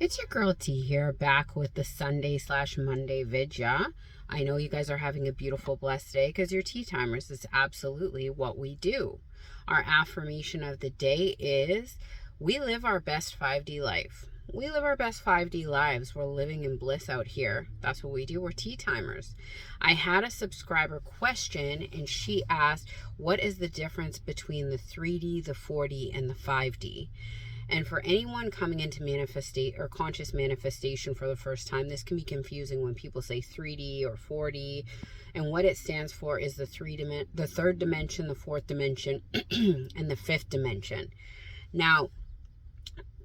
It's your girl T here, back with the Sunday/Monday vidya. I know you guys are having a beautiful, blessed day because you're tea timers. It's absolutely what we do. Our affirmation of the day is we live our best 5D life. We live our best 5D lives. We're living in bliss out here. That's what we do. We're tea timers. I had a subscriber question and she asked, what is the difference between the 3D, the 4D, and the 5D? And for anyone coming into manifestate or conscious manifestation for the first time, this can be confusing when people say 3D or 4D. And what it stands for is the third dimension, the fourth dimension, and the fifth dimension. Now,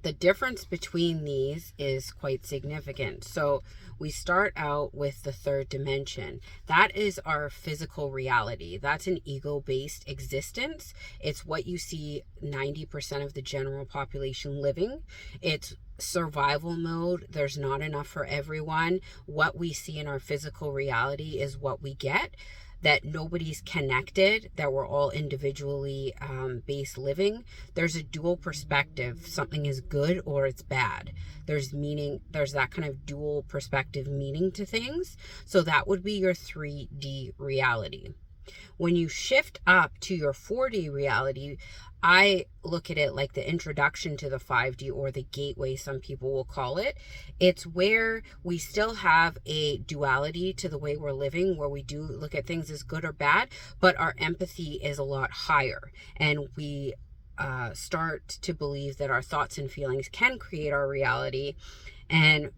the difference between these is quite significant. So we start out with the third dimension. That is our physical reality. That's an ego-based existence. It's what you see 90% of the general population living. It's survival mode. There's not enough for everyone. What we see in our physical reality is what we get. That nobody's connected, that we're all individually based living. There's a dual perspective. Something is good or it's bad. There's meaning, there's that kind of dual perspective meaning to things. So that would be your 3D reality. When you shift up to your 4D reality, I look at it like the introduction to the 5D, or the gateway, some people will call it. It's where we still have a duality to the way we're living, where we do look at things as good or bad, but our empathy is a lot higher. And we start to believe that our thoughts and feelings can create our reality. And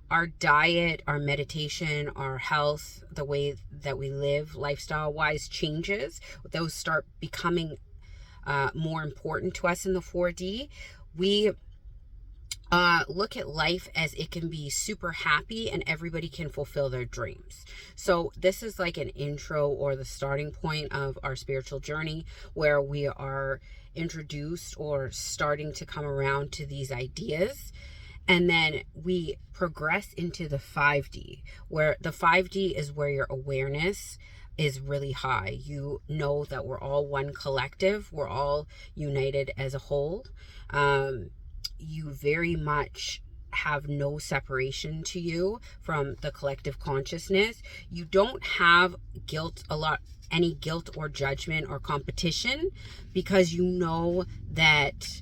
our diet, our meditation, our health, the way that we live lifestyle-wise changes. Those start becoming more important to us in the 4D. We look at life as it can be super happy and everybody can fulfill their dreams. So this is like an intro or the starting point of our spiritual journey, where we are introduced or starting to come around to these ideas. And then we progress into the 5D, where the 5D is where your awareness is really high. You know that we're all one collective. We're all united as a whole. You very much have no separation to you from the collective consciousness. You don't have any guilt or judgment or competition, because you know that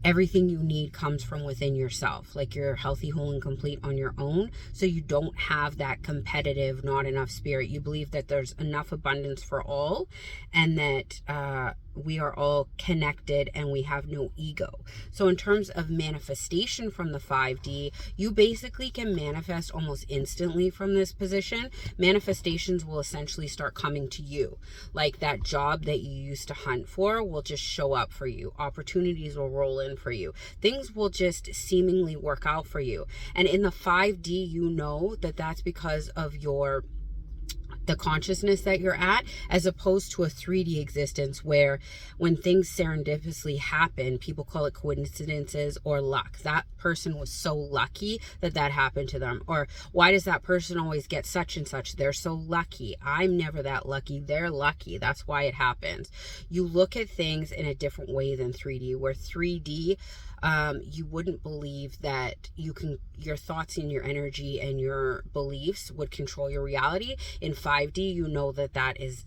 everything you need comes from within yourself. Like, you're healthy, whole, and complete on your own. So you don't have that competitive, not enough spirit. You believe that there's enough abundance for all, and that we are all connected and we have no ego. So in terms of manifestation from the 5D, you basically can manifest almost instantly from this position. Manifestations will essentially start coming to you. Like, that job that you used to hunt for will just show up for you. Opportunities will roll in for you. Things will just seemingly work out for you. And in the 5D, you know that that's because of the consciousness that you're at, as opposed to a 3D existence where when things serendipitously happen, people call it coincidences or luck. That person was so lucky that happened to them. Or why does that person always get such and such? They're so lucky. I'm never that lucky. They're lucky. That's why it happens. You look at things in a different way than 3D, where 3D, you wouldn't believe that your thoughts and your energy and your beliefs would control your reality. In 5D, you know that is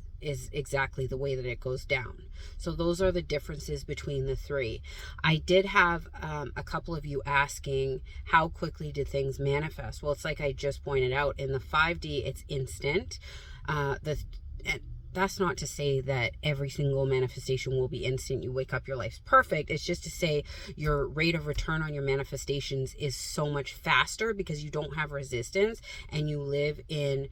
exactly the way that it goes down. So those are the differences between the three. I did have a couple of you asking, how quickly did things manifest? Well, it's like I just pointed out, in the 5D, it's instant. That's not to say that every single manifestation will be instant. You wake up, your life's perfect. It's just to say your rate of return on your manifestations is so much faster, because you don't have resistance and you live in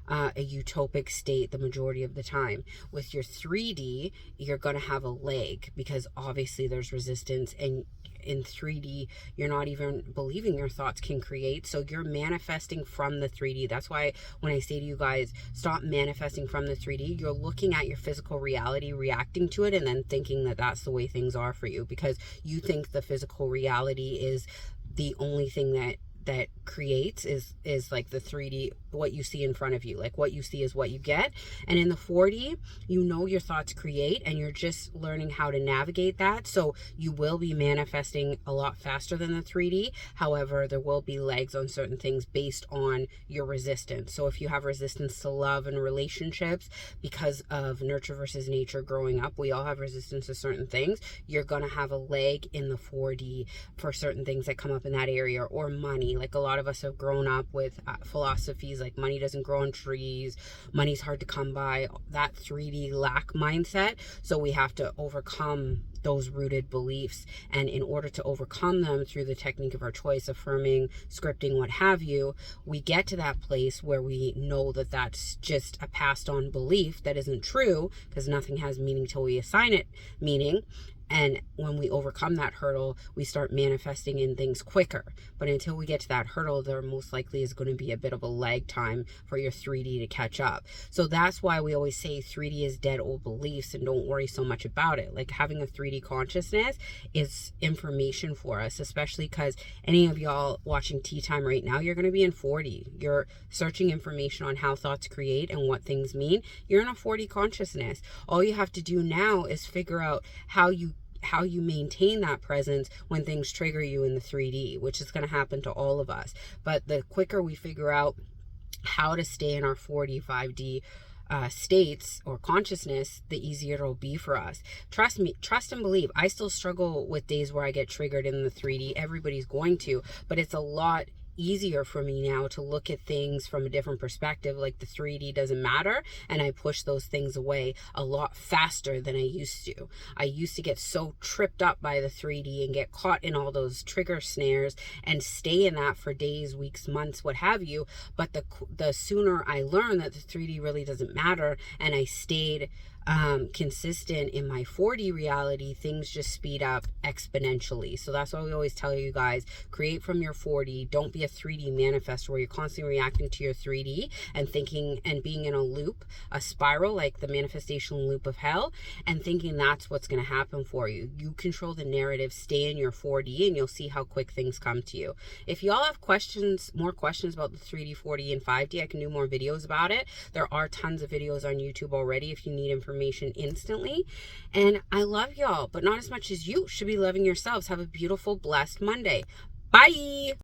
a utopic state the majority of the time. With your 3D, you're going to have a lag, because obviously there's resistance, and in 3D, you're not even believing your thoughts can create. So you're manifesting from the 3D. That's why when I say to you guys, stop manifesting from the 3D, you're looking at your physical reality, reacting to it, and then thinking that that's the way things are for you, because you think the physical reality is the only thing that creates is like the 3D, what you see in front of you. Like what you see is what you get. And in the 4D, you know your thoughts create, and you're just learning how to navigate that. So you will be manifesting a lot faster than the 3D. However, there will be legs on certain things based on your resistance. So if you have resistance to love and relationships because of nurture versus nature growing up, we all have resistance to certain things. You're going to have a leg in the 4D for certain things that come up in that area. Or money. Like a lot of us have grown up with philosophies like money doesn't grow on trees, money's hard to come by, that 3D lack mindset. So we have to overcome those rooted beliefs, and in order to overcome them through the technique of our choice, affirming, scripting, what have you, we get to that place where we know that that's just a passed on belief that isn't true, because nothing has meaning till we assign it meaning. And when we overcome that hurdle, we start manifesting in things quicker. But until we get to that hurdle, there most likely is going to be a bit of a lag time for your 3D to catch up. So that's why we always say 3D is dead old beliefs, and don't worry so much about it. Like having a 3D consciousness is information for us, especially because any of y'all watching Tea Time right now, you're going to be in 4D. You're searching information on how thoughts create and what things mean. You're in a 4D consciousness. All you have to do now is figure out how you maintain that presence when things trigger you in the 3D, which is going to happen to all of us. But the quicker we figure out how to stay in our 4D, 5D states or consciousness, the easier it'll be for us. Trust me, trust and believe. I still struggle with days where I get triggered in the 3D. Everybody's going to, but it's a lot easier for me now to look at things from a different perspective. Like the 3D doesn't matter, and I push those things away a lot faster than I used to. I used to get so tripped up by the 3D and get caught in all those trigger snares and stay in that for days, weeks, months, what have you. But the sooner I learned that the 3D really doesn't matter, and I stayed consistent in my 4D reality, things just speed up exponentially. So that's why we always tell you guys, create from your 4D. Don't be a 3D manifestor where you're constantly reacting to your 3D and thinking and being in a loop, a spiral, like the manifestation loop of hell, and thinking that's what's going to happen for you. You control the narrative, stay in your 4D, and you'll see how quick things come to you. If y'all have more questions about the 3D, 4D, and 5D, I can do more videos about it. There are tons of videos on YouTube already if you need information instantly. And I love y'all, but not as much as you should be loving yourselves. Have a beautiful, blessed Monday. Bye.